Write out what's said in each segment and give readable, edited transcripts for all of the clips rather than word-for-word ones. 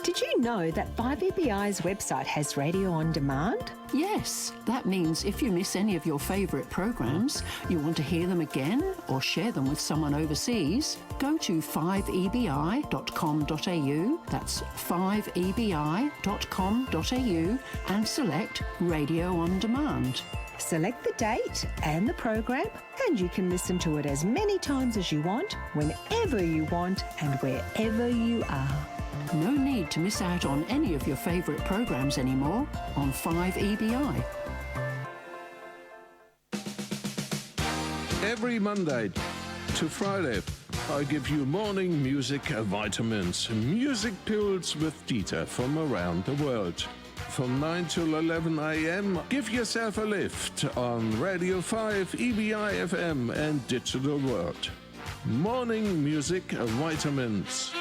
Did you know that 5EBI's website has radio on demand? Yes, that means if you miss any of your favourite programmes, you want to hear them again or share them with someone overseas, go to 5ebi.com.au, that's 5ebi.com.au, and select Radio on Demand. Select the date and the program, and you can listen to it as many times as you want, whenever you want, and wherever you are. No need to miss out on any of your favourite programmes anymore on 5EBI. Every Monday to Friday, I give you morning music vitamins, music pills with Talitha from around the world. From 9 till 11 a.m, give yourself a lift on Radio 5, EBI FM and Digital World. Morning music vitamins.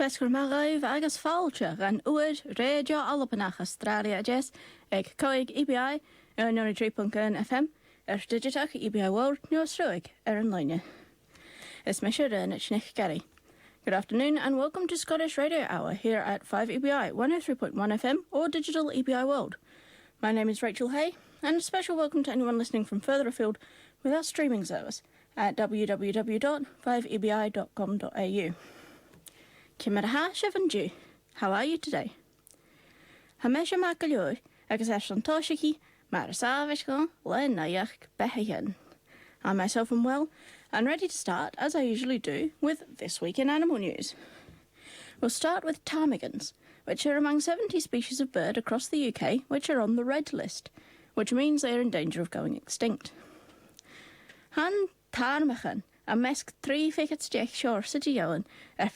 Fesgur mar raibh agus fáilte an Comunn Rèidio Albannach Astràilia-a-Deas ag coig EBI ar 93.1 FM ar digitach EBI World Newsroig ar an line. Is me Shearston at Schnich Gary. Good afternoon and welcome to Scottish Radio Hour here at 5EBI 103.1 FM or Digital EBI World. My name is Rachel Hay and a special welcome to anyone listening from further afield with our streaming service at www.5ebi.com.au. Kimeraha Shevanju, how are you today? Hamesha Makaloi, agus Ashton Toshiki, Marasavishka, Len Nayak, Behayan. I myself am well and ready to start, as I usually do, with This Week in Animal News. We'll start with ptarmigans, which are among 70 species of bird across the UK which are on the red list, which means they are in danger of going extinct. Han ptarmigan a mesc 3 fichets deich sior sydd iawn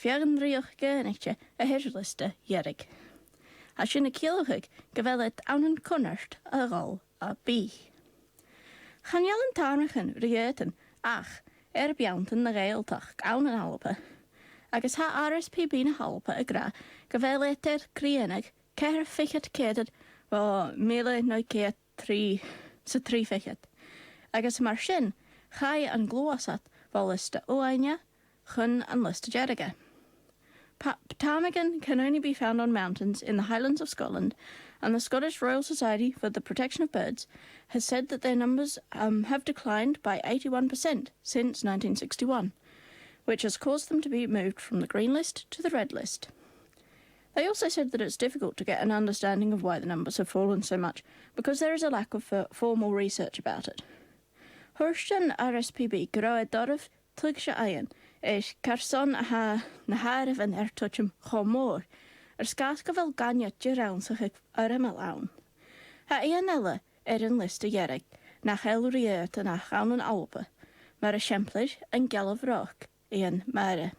fiagan rioch gynnichte a hirliste jerig. A sy'n y cilwchig gyfeled awnan cwnnert a gol a bi. Chanel yn tarmachan rietan ach biantan na gaeltach awnan halpa. Agus ha RSPB na halpa y gra gyfeled crienig ceir fichet cedad o 1903 sa 3 fichet. Agus mar sin chai an glwasat Fowlis Òran, chun and list Jeriga. Ptarmigan can only be found on mountains in the Highlands of Scotland and the Scottish Royal Society for the Protection of Birds has said that their numbers have declined by 81% since 1961, which has caused them to be moved from the green list to the red list. They also said that it's difficult to get an understanding of why the numbers have fallen so much because there is a lack of formal research about it. Shearston RSPB gyroed dorf Titchener Ian is carson ha na harf yn tuchum chomor sgasga fel ganiadju rawn sych ymel awn. Ha Ian ella yn list y yerig na chael riert yn achawn yn alba, mae'r esiemplir yn gelf roc Ian mae'r.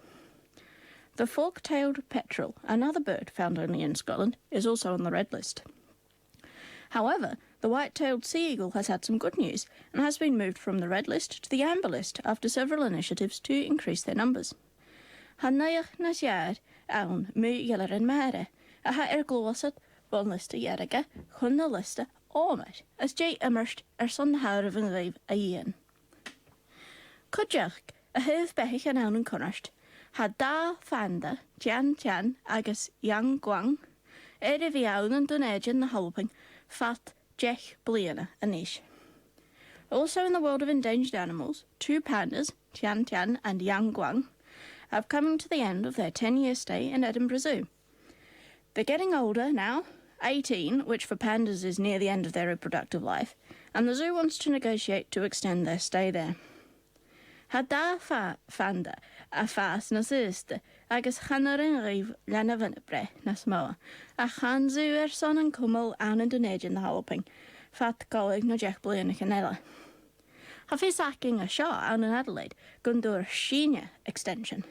The fork-tailed petrel, another bird found only in Scotland, is also on the red list. However, the white-tailed sea eagle has had some good news and has been moved from the red list to the amber list after several initiatives to increase their numbers. Hannaich na siar awn mu yeller yn mere, a ha glywasad bon lista yerige chun na lista omer, as jay immersed son harf yn gleif a yen. Codjach, a hyf behich an awn yn connasht, ha da fanda, tian agus yang gwang, fi awn yn dunedjan na halping, fat jech bliana anish. Also in the world of endangered animals, 2 pandas, Tian and Yang Guang, are coming to the end of their 10-year stay in Edinburgh Zoo. They're getting older now, 18, which for pandas is near the end of their reproductive life, and the zoo wants to negotiate to extend their stay there. Ha da fanda a fas na syste, agus channar yn rif lena fyny bre nas moa, a chan zoo son yn cwmwl awn yn dynediad na halping, fat golig na jech blyn y canela. Ha fi sacking a shaw awn yn Adelaide, gundwr Shearston extension.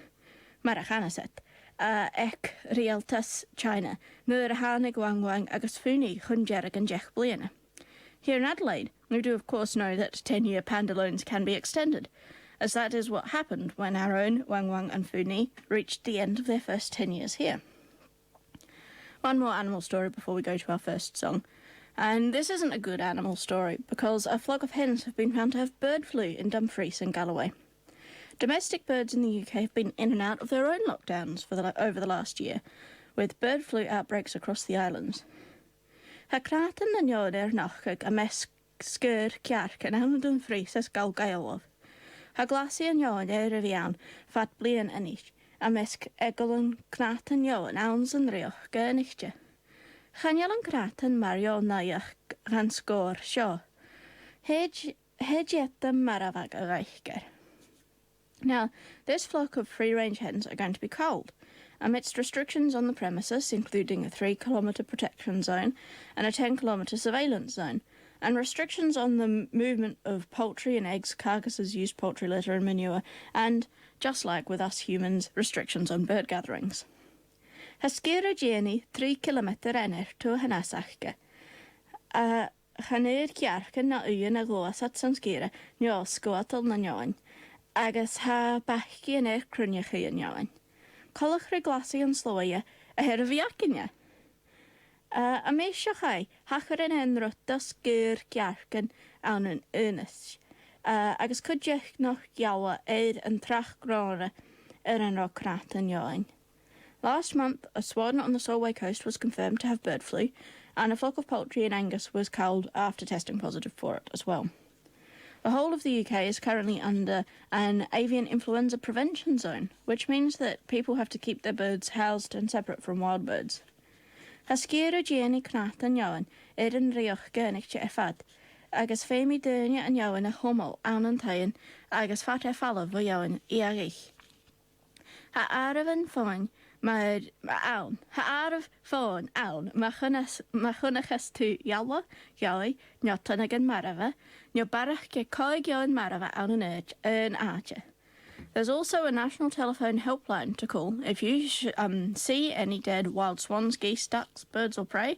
Mae'r achanaset, ec Realtas China, nyr hanig wang agus ffwni chunjerig yn jech blyn. Here in Adelaide, we do of course know that 10-year panda loans can be extended, as that is what happened when our own Wang and Funi reached the end of their first 10 years here. One more animal story before we go to our first song. And this isn't a good animal story because a flock of hens have been found to have bird flu in Dumfries and Galloway. Domestic birds in the UK have been in and out of their own lockdowns over the last year, with bird flu outbreaks across the islands. Ha kraten na nioder nachig a mes skyr ciarc yn awn Dumfries as gal gaelwaf. Ha glasi yn iawn fi awn, fat blian anish, a mesg egol yn cnat yn iawn awns yn rioch gynichtje. Chanial yn cnat yn mario naiach gan sgôr sio. Hej yet maravag a reichger. Now, this flock of free-range hens are going to be culled, amidst restrictions on the premises, including a 3-kilometre protection zone and a 10-kilometre surveillance zone, and restrictions on the movement of poultry and eggs, carcasses, used poultry litter and manure, and, just like with us humans, restrictions on bird gatherings. Hasgera journey 3 kilometre enir to Hanasachke. Chanir ciarca na uyn a glwasat sanskira nio sgwatal na nioen, agus ha bachgi yn crwniach chi yn nioen. Colach rhy glasi yn slowia a her fi acinia. A meisio chai, hachar yn enrwt o sgyr giarcan awn yn ynys. Agus cwdiach noch iawa yn trach grora enro crat yn ioen. Last month, a swan on the Solway coast was confirmed to have bird flu, and a flock of poultry in Angus was culled after testing positive for it as well. The whole of the UK is currently under an avian influenza prevention zone, which means that people have to keep their birds housed and separate from wild birds. Hasgera gieni cnat yn iawn yn rioch gynnig effad, agus femi dyrnia yn iawn a homol awn yn taen, agus fat effalaf o iawn I agich. Ha araf yn ffôn, mae'r awn. Ha araf ffôn awn, mae chynachas tu iawa, iawi, nio tynag yn marafa, nio barach ge coig iawn marafa awn yn urge yn arche. There's also a national telephone helpline to call if you see any dead wild swans, geese, ducks, birds or prey,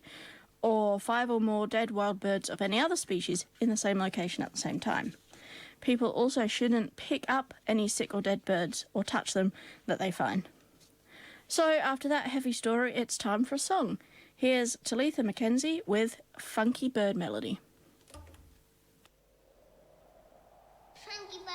or 5 or more dead wild birds of any other species in the same location at the same time. People also shouldn't pick up any sick or dead birds or touch them that they find. So after that heavy story, it's time for a song. Here's Talitha Mackenzie with Funky Bird Melody. Funky bird.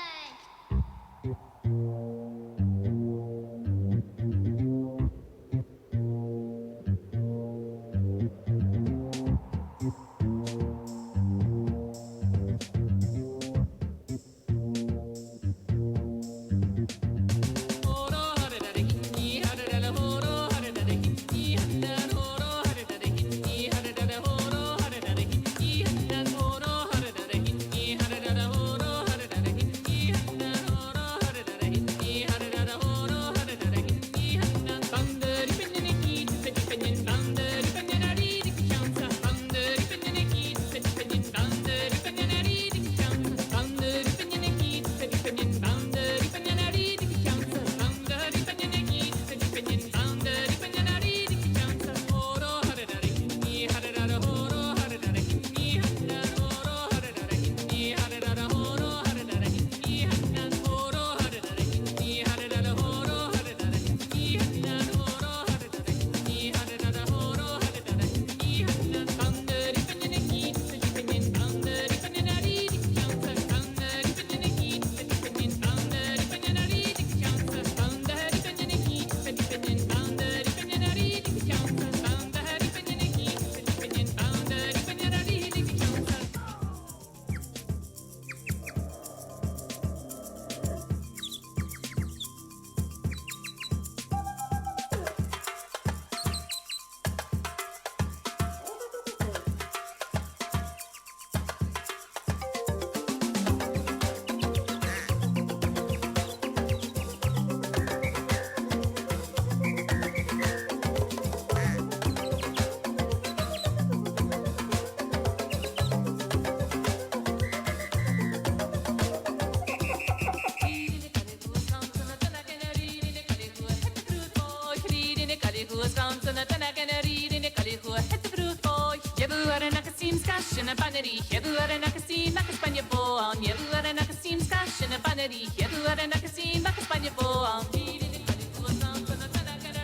in a calico, Wisconsin, a Tanagan, read in a calico, hit the fruit boy. Yebu are a Nakasim scash and a bannery, Yebu are a Nakasim, Nakaspanya bow on, Yebu are a Nakasim scash and a bannery, Yebu are a Nakasim, Nakaspanya bow on. Read in a calico, Wisconsin, a Tanagan, read in a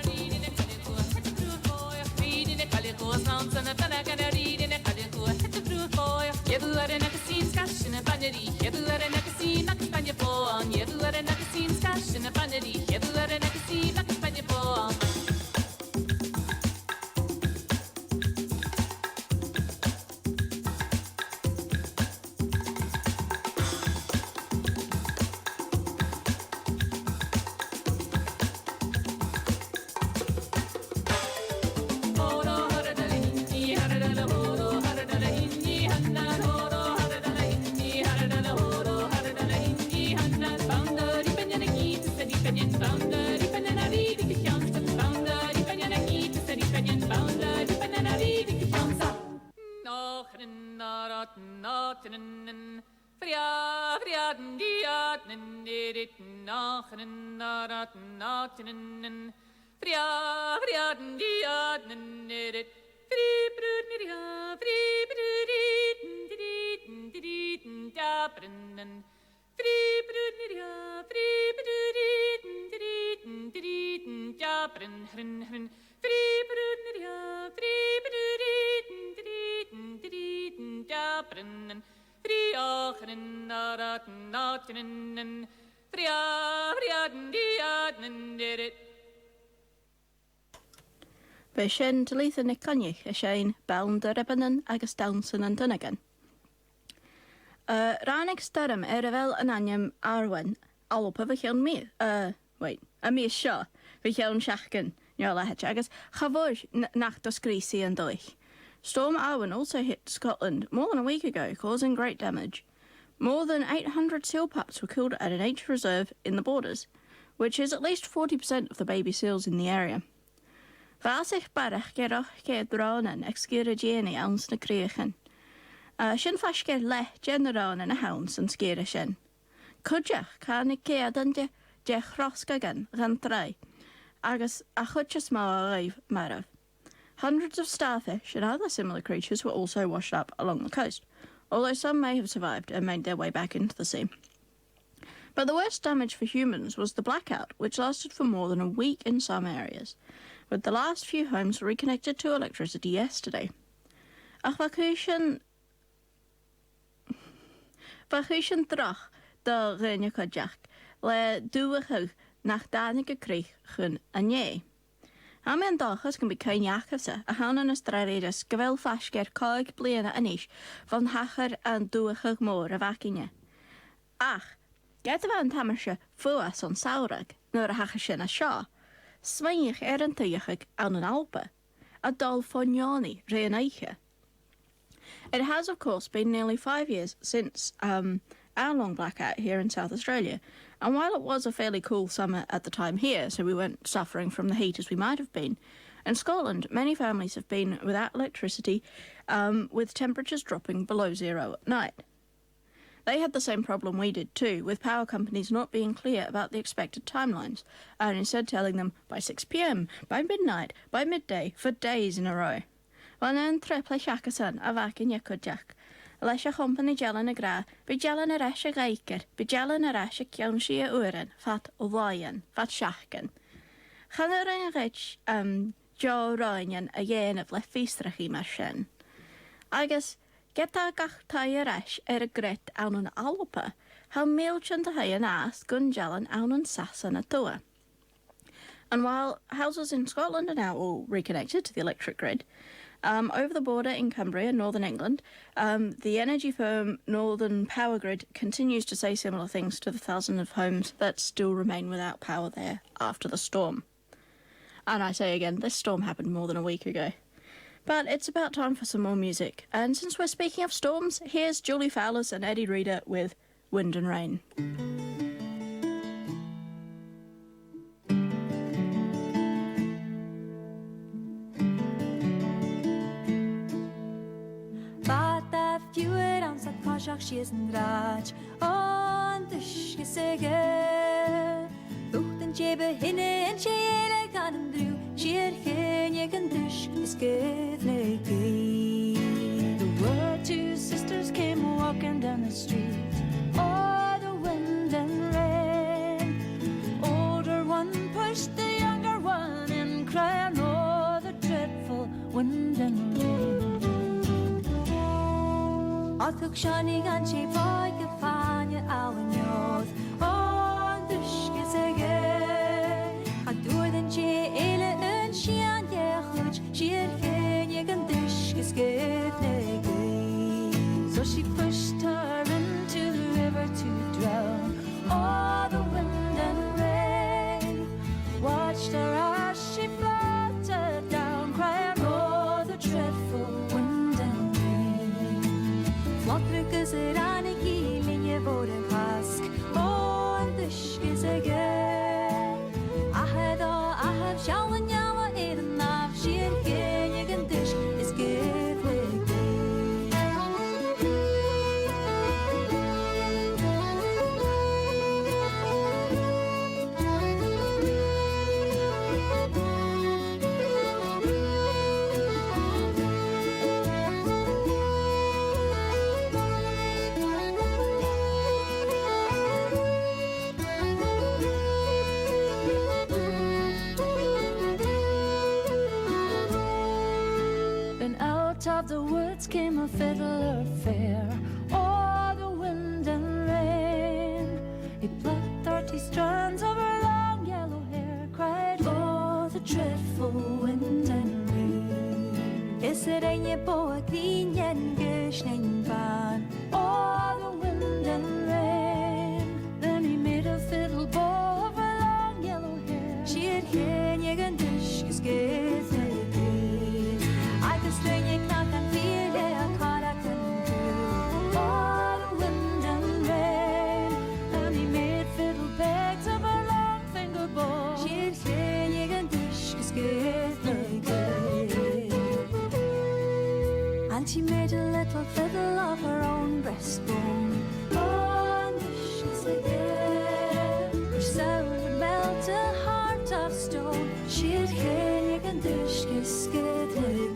calico, hit the fruit boy. Read in a calico, Wisconsin, a Tanagan, read in a calico, hit the fruit boy. Yebu are a Nakasim scash and a bannery, Yebu are a Nakasim, Nakaspanya bow on, Yebu are a Nakasim scash and a bannery, Yebu are a Nakasim, Nakaspanya bow on. Be sin Talitha na connich a Shane bound the Ribbanan agus Downson and Dunnigan. Rannig Sturm fel an anyam Arwen, Alpa Vichon me, a me shaw, Vichon Shachkin, Yola Hedgeagas, Havoj Nachtos Greasy and Doich. Storm Arwen also hit Scotland more than a week ago, causing great damage. More than 800 seal pups were killed at a nature reserve in the Borders, which is at least 40% of the baby seals in the area. Vasich barach gerach ge dronen exgera geni ounce na creachin. Shin fashger le generon and a hounds and skera shin. Kudjach can ik keadande je chroskagan ran trai. Agus a chutchas ma arrive marav. Hundreds of starfish and other similar creatures were also washed up along the coast, although some may have survived and made their way back into the sea. But the worst damage for humans was the blackout, which lasted for more than a week in some areas, with the last few homes reconnected to electricity yesterday. Ach vacuation drach de rene kajak le duwig nach danige kreeg gun anje. Amen dagas kan be kein jakese a han an Australiërs gewel fasker kaig blene anish van hacher en duwig moor a vakinje. Ach, get van tamersje fuas on saurag nur a hacher a sha. Swainich an tuiachig aan an Alpe, a dal foniani reanaiche. It has, of course, been nearly 5 years since our long blackout here in South Australia, and while it was a fairly cool summer at the time here, so we weren't suffering from the heat as we might have been, in Scotland, many families have been without electricity, with temperatures dropping below zero at night. They had the same problem we did too, with power companies not being clear about the expected timelines, and instead telling them by 6 p.m, by midnight, by midday, for days in a row. Van een triple shakasan a vakin yakudjak. Lesha company jalan a gra, be jalan a rasha geiker, be jalan a rasha kjonshi a Òran, fat ovayan, fat shachken. Chan er een rich jo roinyan a yen of lefistrachi marshen. Agus, Geta gach tai rash a gret awn an Alpa, how milchan to hay an ass gun jalan awn an sassan a toa. And while houses in Scotland are now all reconnected to the electric grid, over the border in Cumbria, northern England, the energy firm Northern Power Grid continues to say similar things to the thousands of homes that still remain without power there after the storm. And I say again, this storm happened more than a week ago. But it's about time for some more music. And since we're speaking of storms, here's Julie Fowlis and Eddie Reader with Wind and Rain. Bata fjuer ans at pasjak schiesen drach on the schissege. Buchten jebe hinne en chele kanen dru. She dish is giving The word two sisters came walking down the street. Oh, the wind and rain. Older one pushed the younger one and crying, oh, the dreadful wind and rain. I took shining and she boy could find you out in yours. Oh, the dish is again. I do it and she and she and she had you can dish is giving. So she pushed her into the river to drown. Oh, the wind and rain watched her as she floated down, crying, oh, the dreadful wind and rain. What because it on a healing you vote and ask. Oh, and this is again. I have shouting yawa in and off. She again you can dish is giving. Of the woods came a fiddler fair. Oh, the wind and rain. He plucked 30 strands of her long yellow hair, cried, oh, the dreadful wind and rain. Is it any boy clean and gishning van? Oh, the wind and rain. Then he made a fiddle bow of her long yellow hair. She had hair, you can dish, is gazing. I could string you knock and feel it, caught I couldn't do. Oh, the wind and rain. And he made fiddle pegs of her long finger bow. She'd hear you can dish, is giving. And she made a little fiddle of her own breastbone. Oh, and dish is again. Her sound would melt a heart of stone. She'd hear you can dish, is giving.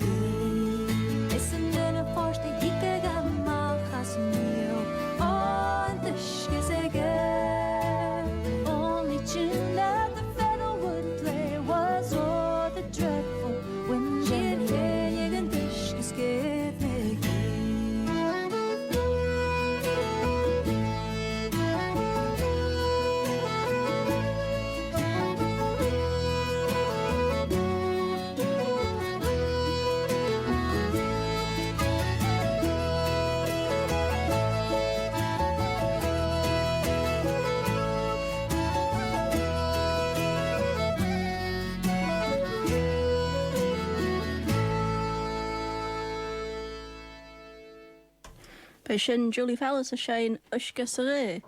Sin Julie Fowlis a Shane Ushka Sere.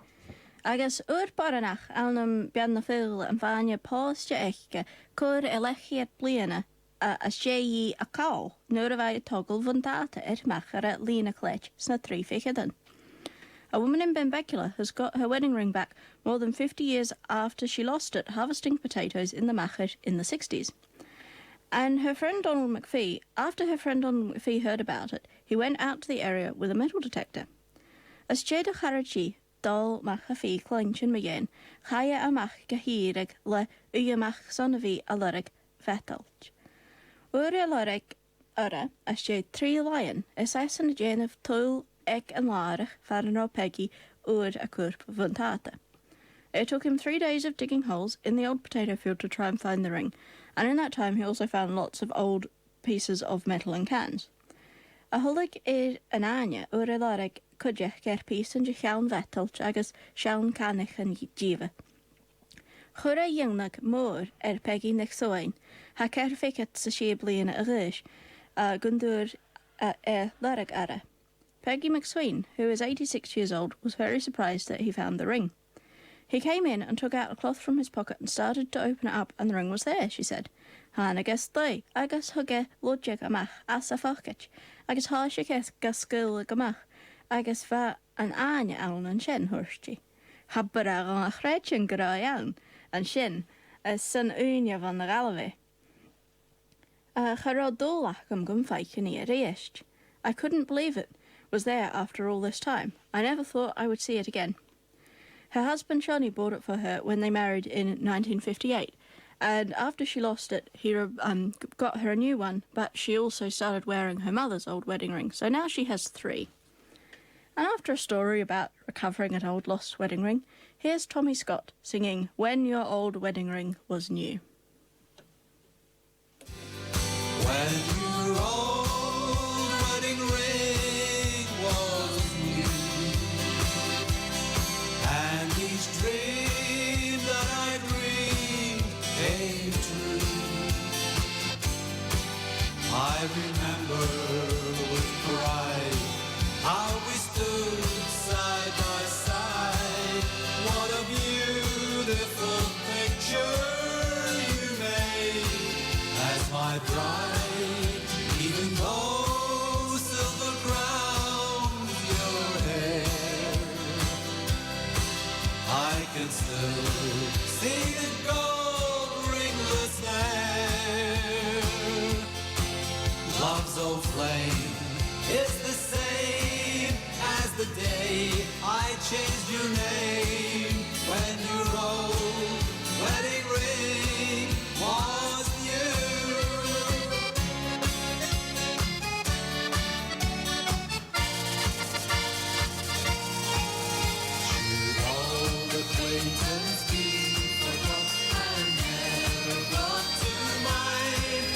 Agus Baranach Alnam Bian na Phil and Vanya Poste Echke, Cur Elechiat Bliana, a Shei a cow, Nurvai Toggle Vundata et Macher at Lena Cletch, Sna 3 Fichadan. A woman in Benbecula has got her wedding ring back more than 50 years after she lost it harvesting potatoes in the Macher in the 60s. And her friend Donald McPhee, after her friend Donald McPhee heard about it, he went out to the area with a metal detector. As Jada Harachi, Dol Machafi Clenchin Mayen, Chaya Amach Gahirig le Uyamach Sonavi Alaric Vetelch. Ure Alaric Ura, as Jade 3 lion, assassin a Jane of Toil, Ek and Larich, Farno Peggy, Ur a Kurp Vuntata. It took him 3 days of digging holes in the old potato field to try and find the ring, and in that time he also found lots of old pieces of metal and cans. A hulig an anya ur Alaric cudjech ger piece and jachaun vetelch agus shaun canich and jiva. Chura yingnag mór Peggy nich soain, ha cer ficat sa she bliana a rish, gundur Laric ara. Peggy McSwain, who is 86 years old, was very surprised that he found the ring. He came in and took out a cloth from his pocket and started to open it up, and the ring was there, she said. Han agus doi, agus hugge lodjeg amach as a fachach, agus hashik gaskul gamach, agus va an anya aln an shin hursti. Habbara an achrechin grayan, an shin, as son unya van the galve. Charodolach gumfaich in East. I couldn't believe it was there after all this time. I never thought I would see it again. Her husband Johnny bought it for her when they married in 1958, and after she lost it, he got her a new one, but she also started wearing her mother's old wedding ring, so now she has 3. And after a story about recovering an old lost wedding ring, here's Tommy Scott singing When Your Old Wedding Ring Was New. When your old wedding ring was new, and each dream that I dreamed came true, I remember with pride how we stood side by side. What a beautiful picture you made as my bride, even though silver crowned your hair. I can still see the gold ringlets there. Love's old flame is the same as the day I changed your name. When your old wedding ring was new. Should old acquaintance be forgot and never brought to mind?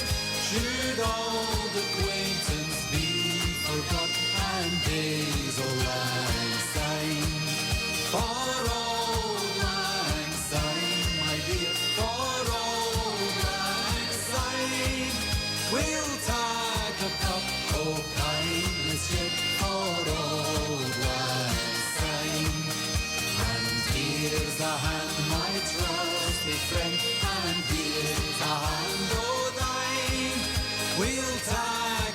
Should old acquaintance be forgot and days old lang syne? For old lang syne, my dear, for old lang syne, we'll take a cup of kindness yet for old lang syne. And here's a hand, my trusty friend, and here's a hand o' thine. We'll take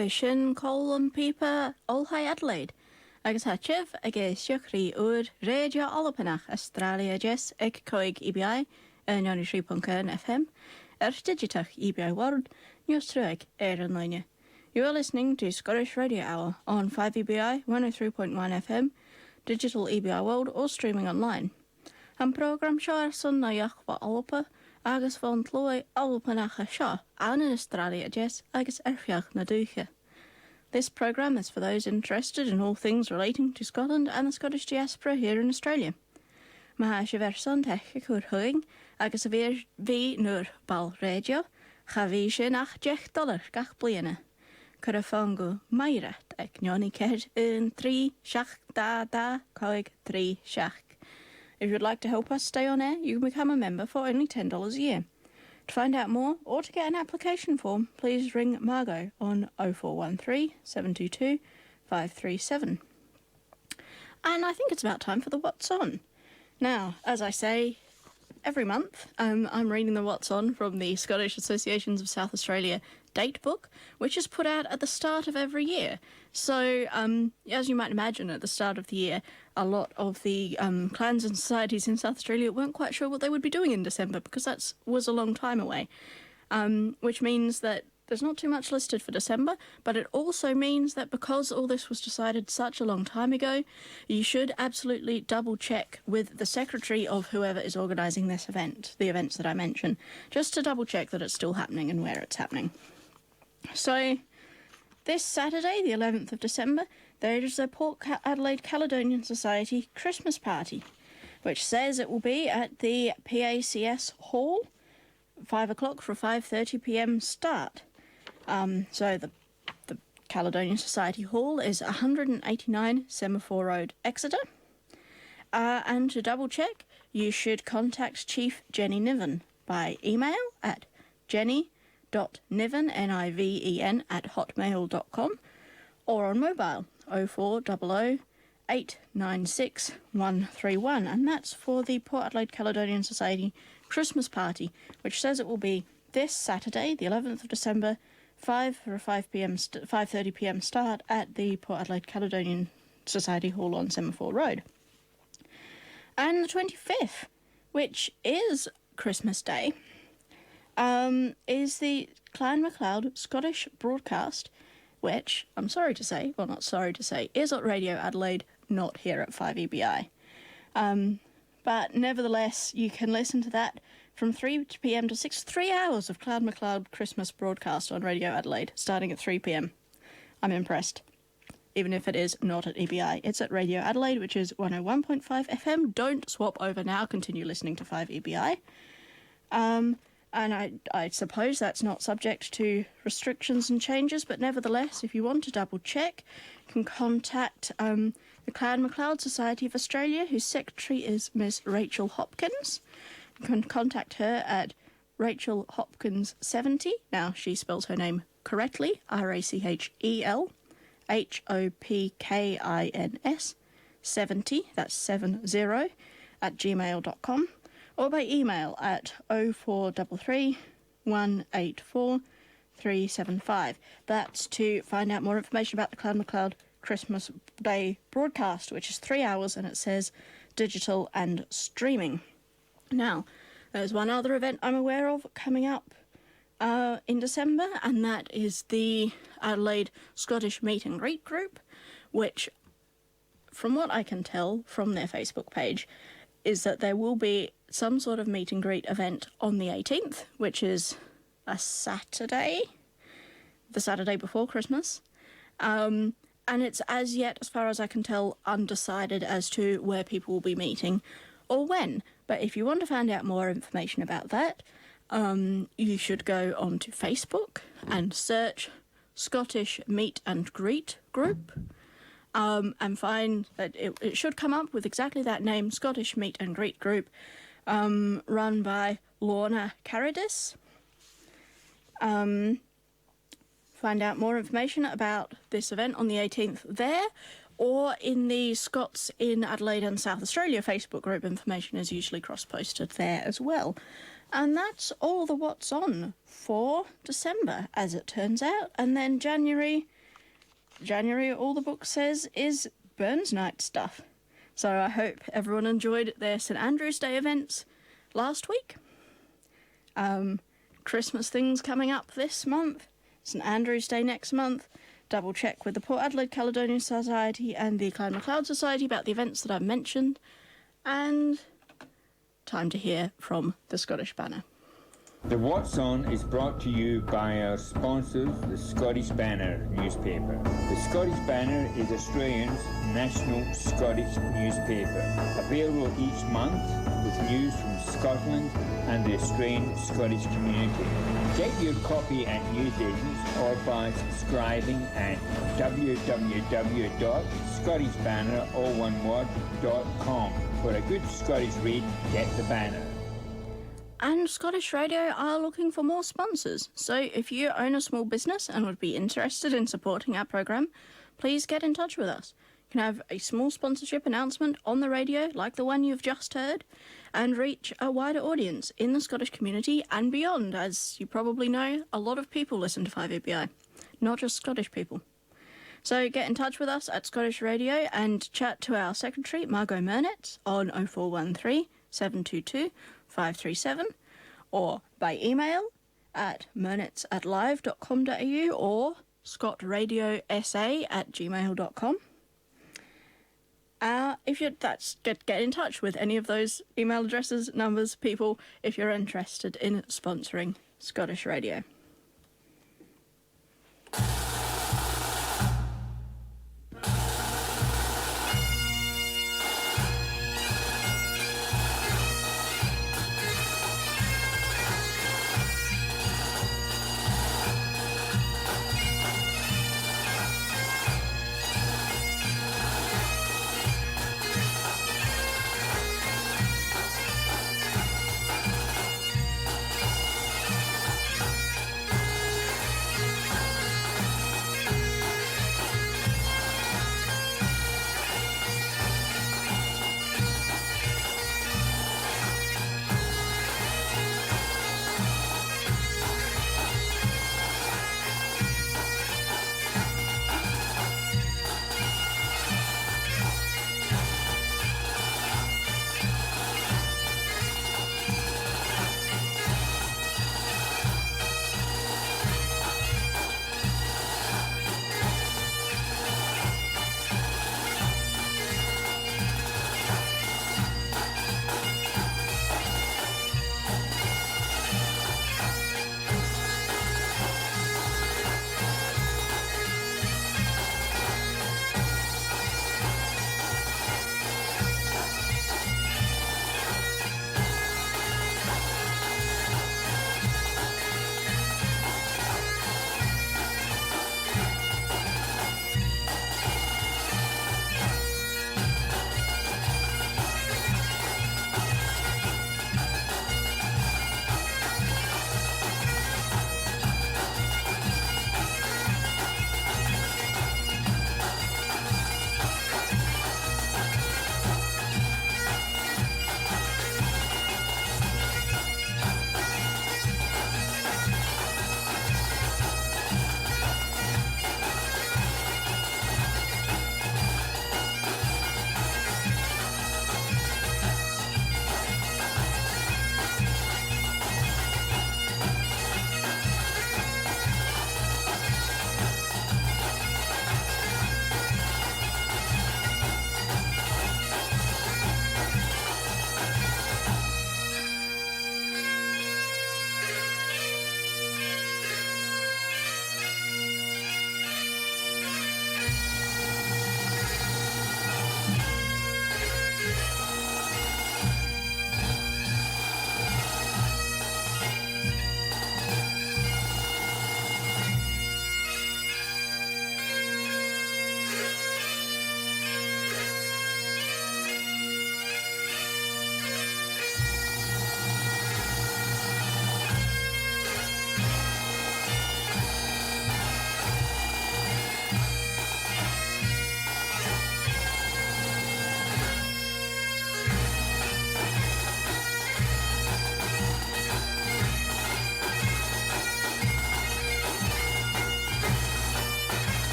Bishin Colum Pipa Olhai Adelaide. Agus hatchif agus siocri Radio Albannach Astràilia-a-Deas ag coig EBI 93.1 FM digitach EBI World News Truig an line. You are listening to Scottish Radio Hour on 5EBI 103.1 FM, digital EBI World or streaming online. An program Shearston na Iachba Alpa agus von Tloi Albannach Astràilia an Astràilia-a-Deas agus Erfiach na Ducha. This programme is for those interested in all things relating to Scotland and the Scottish diaspora here in Australia. Maha Shearston teich huing agus vi nur bal radio, chavi sin ach $10 gach bliana. Carafango Mairat ag Njoni Ked in 3 shach da coig 3 shach. If you'd like to help us stay on air, you can become a member for only $10 a year. To find out more or to get an application form, please ring Margot on 0413 722 537. And I think it's about time for the What's On. Now, as I say, every month I'm reading the What's On from the Scottish Associations of South Australia date book, which is put out at the start of every year. So, as you might imagine, at the start of the year, a lot of the clans and societies in South Australia weren't quite sure what they would be doing in December because that was a long time away, which means that there's not too much listed for December, but it also means that because all this was decided such a long time ago, you should absolutely double check with the secretary of whoever is organising this event, the events that I mentioned, just to double check that it's still happening and where it's happening. So, this Saturday, the 11th of December, there is a Port Adelaide Caledonian Society Christmas party, which says it will be at the PACS Hall, 5 o'clock for a 5:30 p.m. start. So the Caledonian Society Hall is 189 Semaphore Road, Exeter. And to double check, you should contact Chief Jenny Niven by email at jenny.niven, Niven, @hotmail.com, or on mobile 0400 896 131, and that's for the Port Adelaide Caledonian Society Christmas party, which says it will be this Saturday, the 11th of December, 5:30 p.m. start at the Port Adelaide Caledonian Society Hall on Semaphore Road. And the 25th, which is Christmas Day, is the Clan MacLeod Scottish broadcast, which, I'm sorry to say, well, not sorry to say, is at Radio Adelaide, not here at 5EBI. But nevertheless, you can listen to that from 3 p.m. to 6, 3 hours of Clan MacLeod Christmas broadcast on Radio Adelaide, starting at 3 p.m. I'm impressed. Even if it is not at EBI. It's at Radio Adelaide, which is 101.5 FM. Don't swap over now, continue listening to 5EBI. And I suppose that's not subject to restrictions and changes, but nevertheless, if you want to double check, you can contact the Clan MacLeod Society of Australia, whose secretary is Miss Rachel Hopkins. You can contact her at Rachel Hopkins 70. Now, she spells her name correctly, RACHEL HOPKINS 70, that's 70, at gmail.com, or by email at 0433 184 375. That's to find out more information about the Clan MacLeod Christmas Day broadcast, which is 3 hours, and it says digital and streaming. Now, there's one other event I'm aware of coming up in December, and that is the Adelaide Scottish Meet and Greet group, which, from what I can tell from their Facebook page, is that there will be some sort of meet and greet event on the 18th, which is a Saturday, the Saturday before Christmas. And it's as yet, as far as I can tell, undecided as to where people will be meeting or when. But if you want to find out more information about that, you should go onto Facebook and search Scottish Meet and Greet Group, and find that it should come up with exactly that name, Scottish Meet and Greet Group, run by Lorna Caradis. Find out more information about this event on the 18th there, or in the Scots in Adelaide and South Australia Facebook group. Information is usually cross-posted there as well. And that's all the what's on for December, as it turns out. And then January, all the book says, is Burns Night stuff. So I hope everyone enjoyed their St Andrew's Day events last week. Christmas things coming up this month, St Andrew's Day next month. Double check with the Port Adelaide Caledonian Society and the Clyde MacLeod Society about the events that I've mentioned. And time to hear from the Scottish Banner. The What's On is brought to you by our sponsors, the Scottish Banner newspaper. The Scottish Banner is Australia's national Scottish newspaper, available each month with news from Scotland and the Australian Scottish community. Get your copy at newsagents or by subscribing at www.scottishbanner.com. For a good Scottish read, get the Banner. And Scottish Radio are looking for more sponsors. So if you own a small business and would be interested in supporting our program, please get in touch with us. You can have a small sponsorship announcement on the radio, like the one you've just heard, and reach a wider audience in the Scottish community and beyond. As you probably know, a lot of people listen to 5ABI, not just Scottish people. So get in touch with us at Scottish Radio and chat to our secretary, Margot Murnitz, on 0413 722 537, or by email at murnitz@live.com.au or scotradiosa@gmail.com. If you're get in touch with any of those email addresses, numbers, people, if you're interested in sponsoring Scottish Radio.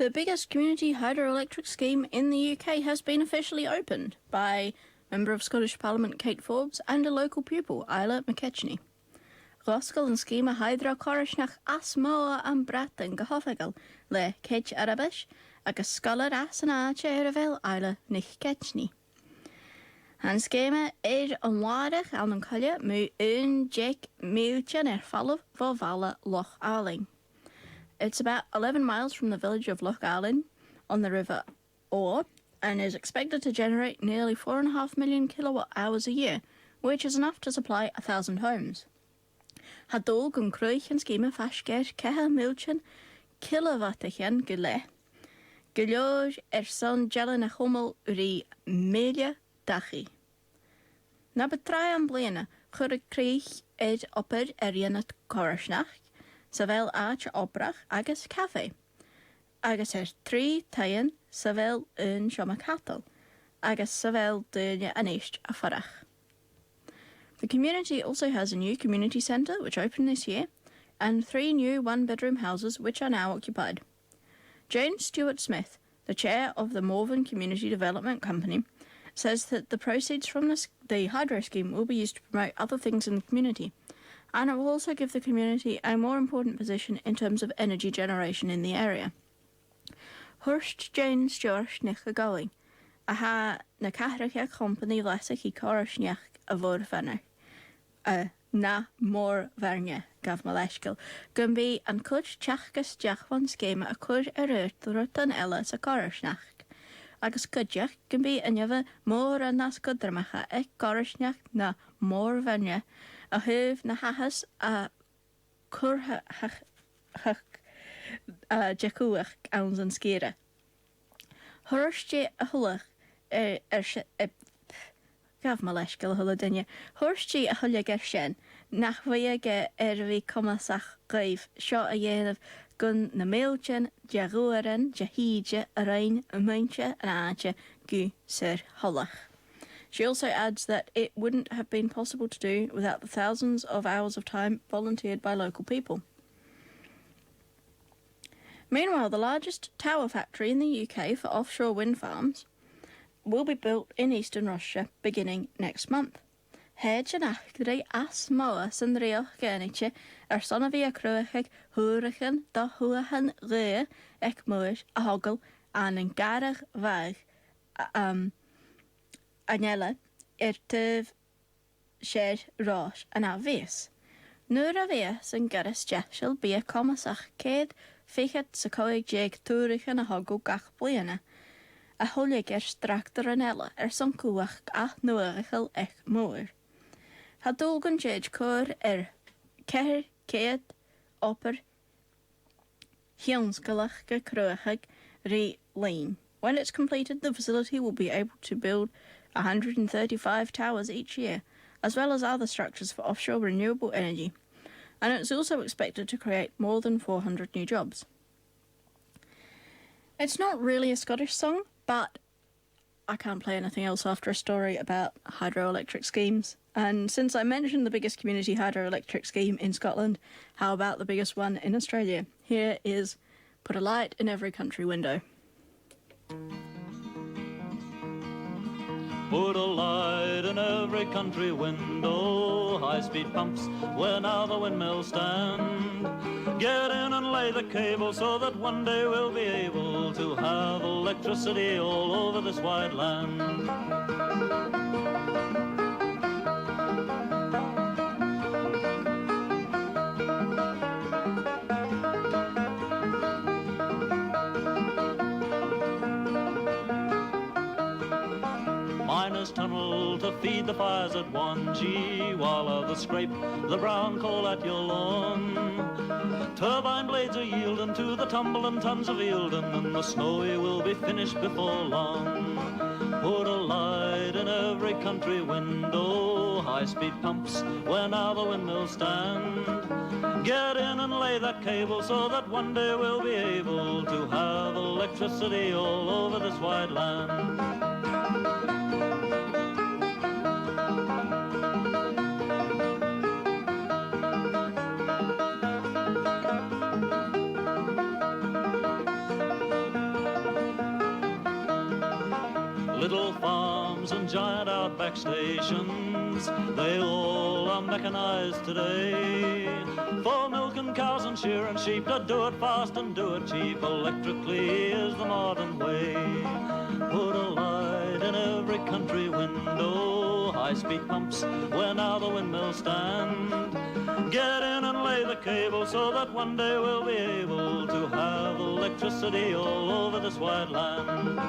The biggest community hydroelectric scheme in the UK has been officially opened by Member of Scottish Parliament Kate Forbes and a local pupil, Isla Mackenzie. Roscail an schema hydro chorisnach as moa an brat an gohofagal le Kate Arabish agus scholar as an áte fel Isla nich Ketchni. Han schema an waardig an colje mu Jack Milchen fallow for Vala Loch Arling. It's about 11 miles from the village of Loch Arling on the river Òran and is expected to generate nearly 4.5 million kilowatt hours a year, which is enough to supply 1,000 homes. Hadol gun cruich an schema fashger keha milchen kilowattachen gele. Geloj son jellen a hummel uri melia dachi. Na betrai an blena chur kreich ed opper erianat korasnach, savel aach obrach agus cafe. Agus 3 taien savel un shomakatel, agus savel dunya anisht a farach. The community also has a new community centre which opened this year and 3 new one-bedroom houses which are now occupied. Jane Stewart-Smith, the chair of the Morven Community Development Company, says that the proceeds from the hydro scheme will be used to promote other things in the community, and it will also give the community a more important position in terms of energy generation in the area. Hurst Jane Stewart going, aha na cathracha company lesach I corusniach a vorfanach, na more vernia gaf maleshkil, gumbi an kuch chachgas jachvan schema a kuch erurt rutan ella sa corusnach. Agus kudjach gumbi an yava more an nas kudramacha ek corusnach na more vernia, a huv na hahas a kurhach jacuach ounds an skira. Hurstje a hulach gaf maleshkil hula dinja. Hurstje a hulja gershen, nach vayage ervi komasach gaif, shot a yen of gun na milchen, jaruaren, jahije, arain, a munche, and aje, gu sir hulach. She also adds that it wouldn't have been possible to do without the thousands of hours of time volunteered by local people. Meanwhile, the largest tower factory in the UK for offshore wind farms will be built in eastern Russia beginning next month. Hedgenachgrei as moa san rioch gerniche son of a cruachig hurachen da huahan re ek moish a hoggle an en garag vag anella tev shed rosh an a vis. Nur a vis en garas shall be a comasach ked fichet sa coig jeg turichen a hoggle gach bliana. A holig stractor an ella son cuach a nuarichel ek moor. Hadolgan jej cor keher keet opper hionsgalach ge cruachig re lane. When it's completed, the facility will be able to build 135 towers each year, as well as other structures for offshore renewable energy, and it's also expected to create more than 400 new jobs. It's not really a Scottish song, but I can't play anything else after a story about hydroelectric schemes. And since I mentioned the biggest community hydroelectric scheme in Scotland, how about the biggest one in Australia? Here is Put a Light in Every Country Window. Put a light in every country window, high-speed pumps where now the windmills stand. Get in and lay the cable so that one day we'll be able to have electricity all over this wide land. Miners tunnel to feed the fires at 1G, while others scrape the brown coal at your lawn. Turbine blades are yielding to the tumble and tons of yielding, and the snowy will be finished before long. Put a light in every country window, high-speed pumps where now the windmills stand. Get in and lay that cable so that one day we'll be able to have electricity all over this wide land. Little farms and giant outback stations, they all are mechanised today. For milk and cows and shear and sheep, to do it fast and do it cheap, electrically is the modern way. Put a light in every country window, high-speed pumps where now the windmills stand. Get in and lay the cable so that one day we'll be able to have electricity all over this wide land.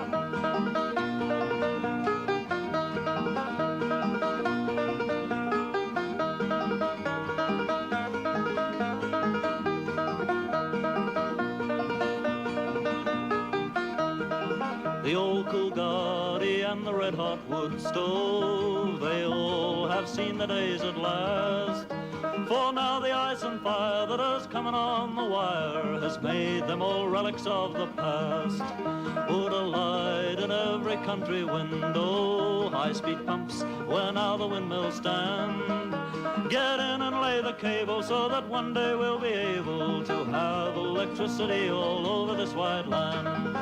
The old Coolgardie and the red-hot wood stove, they all have seen the days at last. For now the ice and fire that is coming on the wire has made them all relics of the past. Put a light in every country window, high-speed pumps where now the windmills stand. Get in and lay the cable so that one day we'll be able to have electricity all over this wide land.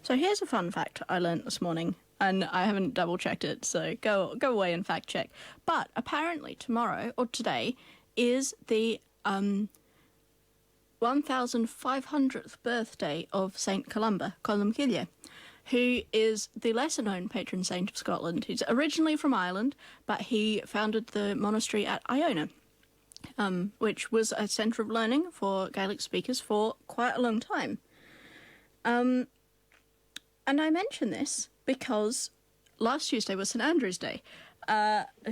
So here's a fun fact I learnt this morning, and I haven't double-checked it, so go away and fact-check. But apparently tomorrow, or today, is the 1500th birthday of St Columba, Columcille, who is the lesser-known patron saint of Scotland. He's originally from Ireland, but he founded the monastery at Iona, which was a centre of learning for Gaelic speakers for quite a long time. And I mention this because last Tuesday was St Andrew's Day,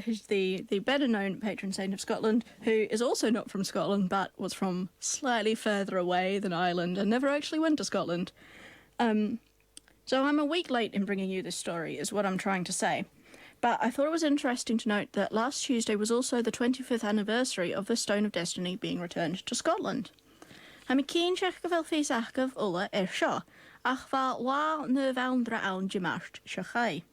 who's the better-known patron saint of Scotland, who is also not from Scotland, but was from slightly further away than Ireland and never actually went to Scotland. So I'm a week late in bringing you this story, is what I'm trying to say. But I thought it was interesting to note that last Tuesday was also the 25th anniversary of the Stone of Destiny being returned to Scotland. I'm a keen check of Elfis Achgaf Ulla Shaw. Ach va wa ne vaundra aun gemart shachai.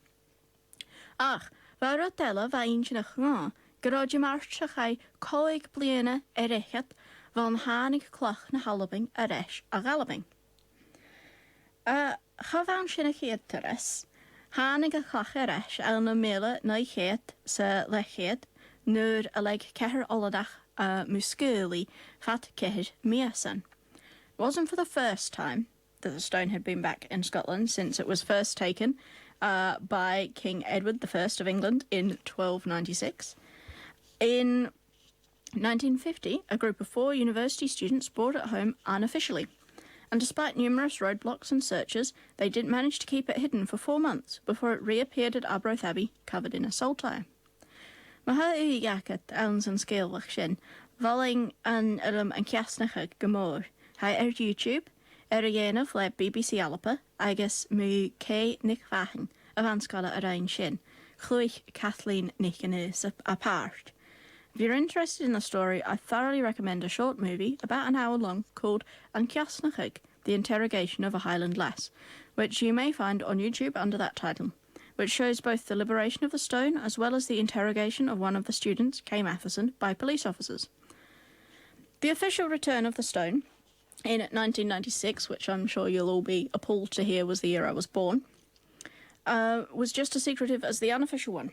Ach, va rotella va inch gran, gro gemart shachai, coig bliena erechet, van hanig cloch na halabing eresh a galabing. Chavan shinnachiad teres, hanig a cloch eresh al na mele na chet sa lechiad, nur a leg keher oladach musculi fat keher miasan. It wasn't for the first time that the stone had been back in Scotland since it was first taken by King Edward I of England in 1296. In 1950, a group of 4 university students brought it home unofficially, and despite numerous roadblocks and searches, they did manage to keep it hidden for 4 months before it reappeared at Arbroath Abbey covered in a saltire. Maha u jacket ans an scalewach sin, voling an an ciasnachag gemor, hi YouTube, Dhéanamh le BBC Alapa agus mu cé nic bhaithing a bhanscala a rain sin, cloiche Kathleen Nicanus apart. If you're interested in the story, I thoroughly recommend a short movie, about an hour long, called An Ciasnachig, The Interrogation of a Highland Lass, which you may find on YouTube under that title, which shows both the liberation of the stone as well as the interrogation of one of the students, Kay Matheson, by police officers. The official return of the stone in 1996, which I'm sure you'll all be appalled to hear was the year I was born, was just as secretive as the unofficial one,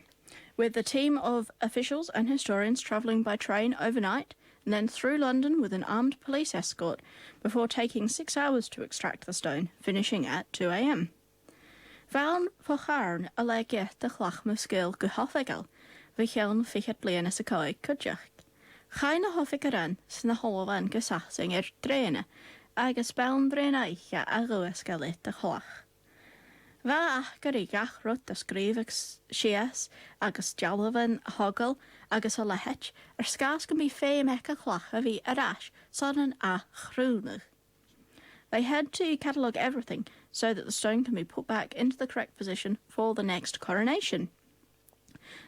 with a team of officials and historians travelling by train overnight and then through London with an armed police escort before taking 6 hours to extract the stone, finishing at 2 a.m. Bhain focharn a le get de chlach me scéil go hofigal, bhí cheann fichet bliana sa cóig cudjach. Chaine hofig aran sna holvan go sachsing dréine, agus baun dréine aiche a ruasca lit de chlach. Bha ach gorí gach rut a scríbh sias agus jalavan hogel agus a lehet scas can be fé mecha chlach a bhí arash sodan a chrúnach. They had to catalogue everything so that the stone can be put back into the correct position for the next coronation.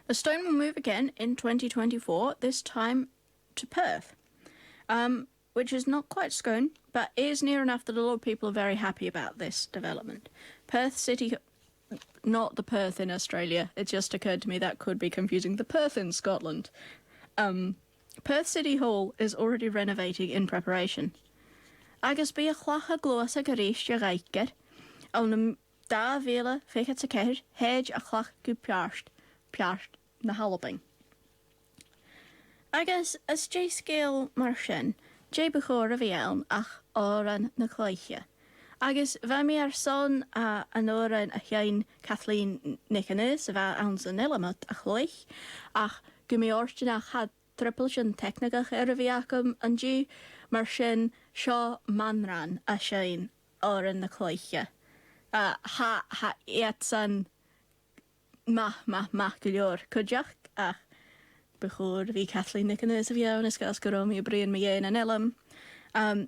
The stone will move again in 2024, this time to Perth, which is not quite Scone, but it is near enough that a lot of people are very happy about this development. Perth City, not the Perth in Australia, it just occurred to me that could be confusing, the Perth in Scotland. Perth City Hall is already renovating in preparation. Agus bí a chhlacha glósa go ríiste gaiicer, al na 2024 héid a chlach go pearst na Halloween. Agus as J scale mar sin, J bechor a bhí ach Òran na cloiche. Agus bheit mé son an Òran a chein Kathleen Nicholas a bheit ans an ilamat a cloich, ach go mé orstena had triple sin technigach a bhí an J mar sin seo Manran a sin Òran na cloiche. Ha iad san ma go leor cúideach ach bechor bhí Kathleen Nicholas a bhí is gas go romí a brian me an elam.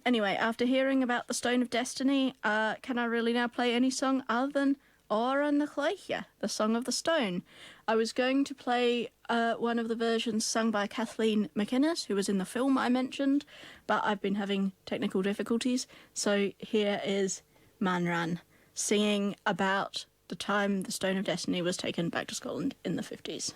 Anyway, after hearing about the Stone of Destiny, can I really now play any song other than Òran na cloiche, the Song of the Stone? I was going to play one of the versions sung by Kathleen McInnes, who was in the film I mentioned, but I've been having technical difficulties, so here is Manran singing about the time the Stone of Destiny was taken back to Scotland in the 50s.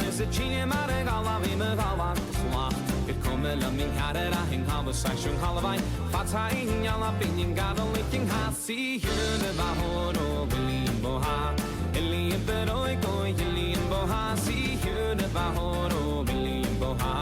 Is a genie marigala vi me galan khla it komme la min hare ra hin ha was sashung halvai fatai nyala pinin gadon licking ha see you the bahoro bilim boha eli beroi koi bilim boha see you the bahoro bilim boha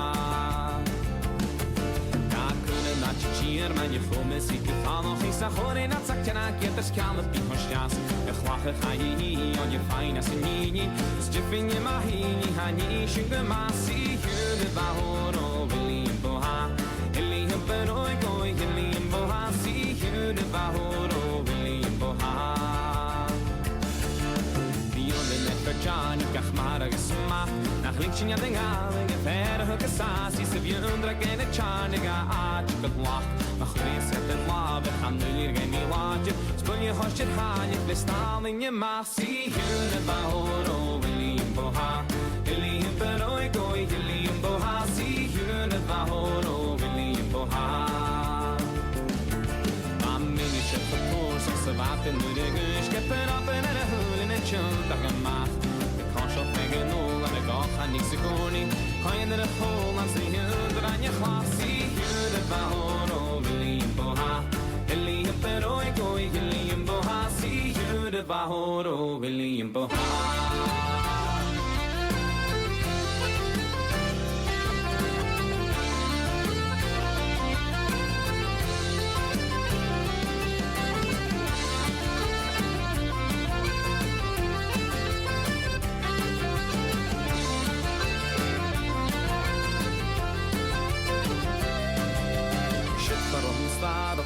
da kunne na chier man je voor me zie ik van nog is hore na zakena get the skala bi hoshas e khwache khayi on your fine as ni Stiffin je mahini hani shinge masi de bahoro bilim boha eli beroi koi bilim boha si de bahoro bilim boha Beyond the nefer John kachmara gesma nach linkshin ja den galen gefer hukasasi se byundra gene chaniga at bekwach nach reset den lave han nu geni watch spul je hoshit hani bestalin je masi de bahoro boha eli beroi koi bilim boha si de bahoro bilim boha Amini chef for so se vat in de gush kepen up in a hole in a chunk of a math the conscious thing no and a gach and nix goni in the hole and see hundred and your class see de bahoro bilim boha eli beroi koi bilim boha si de bahoro bilim boha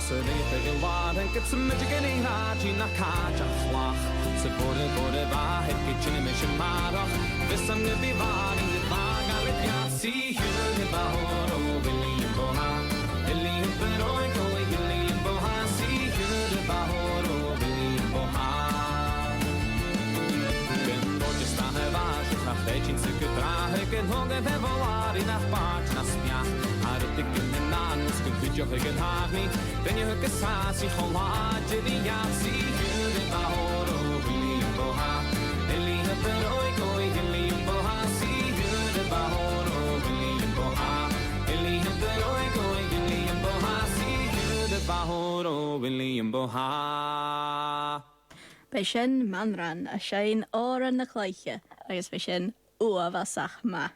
So they take a lot and get some magic in Haji Nakaja Flach. Supported by head kitchen mission Marach. This I'm gonna be riding the Bagalip. See you in Bahoro, Billy Boha. Billy Beroi, going Billy Boha. See you in Bahoro, Billy Boha. When Dodge Stahavage, Hafetching Secretary, can hold a Bevolari in a part, Naspia. You can have me, then you hook a sassy holage, the yassi, you the bahoro, Billy Boha, Eli Beroi, Billy Boha, see you the bahoro, Billy Boha, Eli Beroi, Billy Boha, see you the bahoro, Billy Boha. Bishin Manran, a shine Òran na cloiche, I guess Bishin Uavasach ma.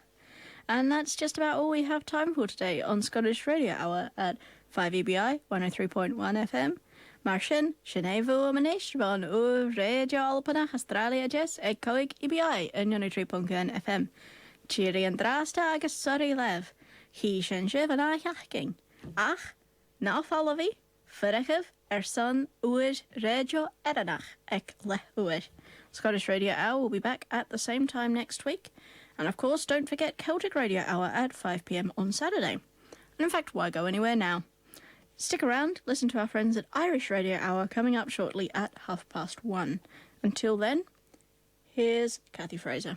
And that's just about all we have time for today on Scottish Radio Hour at 5EBI 103.1 FM. Mar sin, sinné bhua manéistabán ó Rèidio Albannach Astràilia-a-Deas ag coig EBI in 103.1 FM. Tíri an drásta agus sorí lev, hí sin sibh an átheachking. Ach, ná fála bhí, furachah son uair Rèidio Albannach ag le uair. Scottish Radio Hour will be back at the same time next week. And of course, don't forget Celtic Radio Hour at 5 p.m. on Saturday. And in fact, why go anywhere now? Stick around, listen to our friends at Irish Radio Hour coming up shortly at 1:30. Until then, here's Kathy Fraser.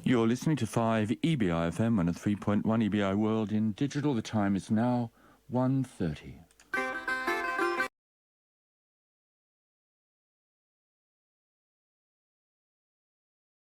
You're listening to 5 EBI FM and a 3.1 EBI World in digital. The time is now 1:30.